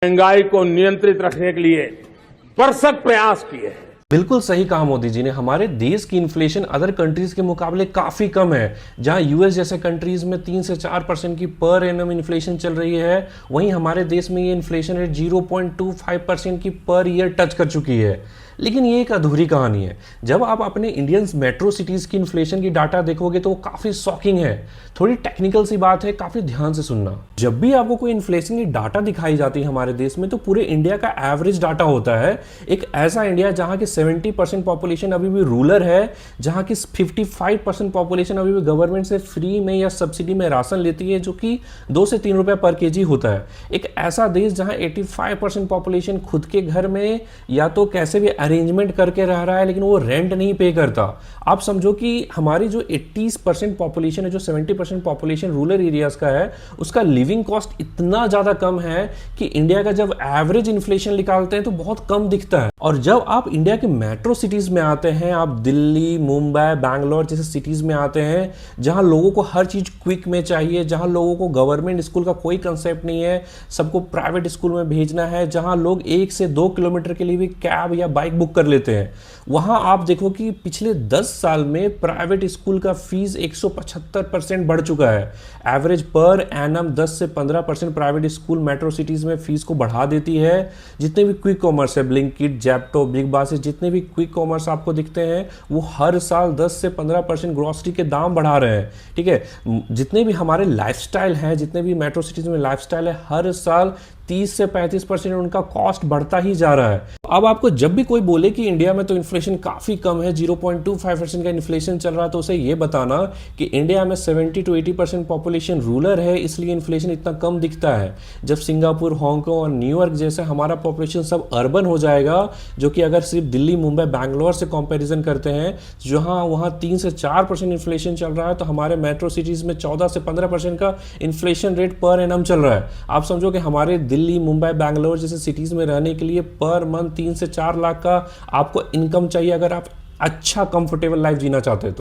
महंगाई को नियंत्रित रखने के लिए भरसक प्रयास किए हैं। बिल्कुल सही कहा मोदी जी ने। हमारे देश की इन्फ्लेशन अदर कंट्रीज के मुकाबले काफी कम है। जहां यूएस जैसे कंट्रीज में 3 से 4% की पर एनम इन्फ्लेशन चल रही है, वहीं हमारे देश में ये इन्फ्लेशन रेट 0.25% की पर ईयर टच कर चुकी है। लेकिन ये एक अधूरी कहानी है। जब आप अपने इंडियन मेट्रो सिटीज की इन्फ्लेशन की डाटा देखोगे तो वो काफी शॉकिंग है। थोड़ी टेक्निकल सी बात है, काफी ध्यान से सुनना। जब भी आपको कोई इन्फ्लेशन की डाटा दिखाई जाती है हमारे देश में, तो पूरे इंडिया का एवरेज डाटा होता है। एक ऐसा इंडिया जहां की 70% पॉपुलेशन अभी भी रूरल है, जहां की 55% पॉपुलेशन अभी भी गवर्नमेंट से फ्री में या सब्सिडी में राशन लेती है, जो कि 2 से 3 रुपए पर केजी होता है। एक ऐसा देश जहां 85% पॉपुलेशन खुद के घर में या तो कैसे भी अरेंजमेंट करके रह रहा है, लेकिन वो रेंट नहीं पे करता। आप समझो कि हमारी जो 80% पॉपुलेशन है, जो 70% पॉपुलेशन रूरल एरियाज का है, उसका लिविंग कॉस्ट इतना ज्यादा कम है कि इंडिया का जब एवरेज इन्फ्लेशन निकालते हैं तो बहुत कम दिखता है। और जब आप इंडिया के मेट्रो सिटीज में आते हैं, आप दिल्ली, मुंबई, बैंगलोर जैसे सिटीज में आते हैं, जहां लोगों को हर चीज क्विक में चाहिए, जहां लोगों को गवर्नमेंट स्कूल का कोई कंसेप्ट नहीं है, सबको प्राइवेट स्कूल में भेजना है, जहां लोग 1 से 2 किलोमीटर के लिए भी कैब या बाइक बुक कर लेते हैं, वहां आप देखो कि पिछले 10 साल में प्राइवेट स्कूल का फीस 175% बढ़ चुका है। एवरेज पर एनम 10 से 15% प्राइवेट स्कूल मेट्रो सिटीज में फीस को बढ़ा देती है। जितने भी क्विक कॉमर्स है, ब्लिंकिट, जैप्टो, बिग बास्केट, जितने भी क्विक कॉमर्स आपको दिखते हैं, वो हर साल 10 से 15% ग्रोसरी के दाम बढ़ा रहे हैं। ठीक है, जितने भी हमारे लाइफस्टाइल हैं, जितने भी मेट्रो सिटीज में लाइफस्टाइल है, हर साल 30 से 35% उनका कॉस्ट बढ़ता ही जा रहा है। अब आपको जब भी कोई बोले कि इंडिया में तो इन्फ्लेशन काफी कम है, 0.25% का इन्फ्लेशन चल रहा है, तो उसे ये बताना कि इंडिया में 70 to 80% पॉपुलेशन रूरल है, इसलिए इन्फ्लेशन इतना कम दिखता है। जब सिंगापुर, हांगकांग और न्यूयॉर्क जैसे हमारा पॉपुलेशन सब अर्बन हो जाएगा, जो कि अगर सिर्फ दिल्ली, मुंबई, बैंगलोर से कंपैरिजन करते हैं, जहां वहां 3 से 4% इन्फ्लेशन चल रहा है, तो हमारे मेट्रो सिटीज में 14 से 15% का इन्फ्लेशन रेट पर एनम चल रहा है। आप समझो कि हमारे दिल्ली, मुंबई, बैंगलोर जैसे सिटीज में रहने के लिए पर मंथ 3 से 4 लाख का आपको इनकम चाहिए, अगर आप अच्छा कंफर्टेबल लाइफ जीना चाहते हैं तो।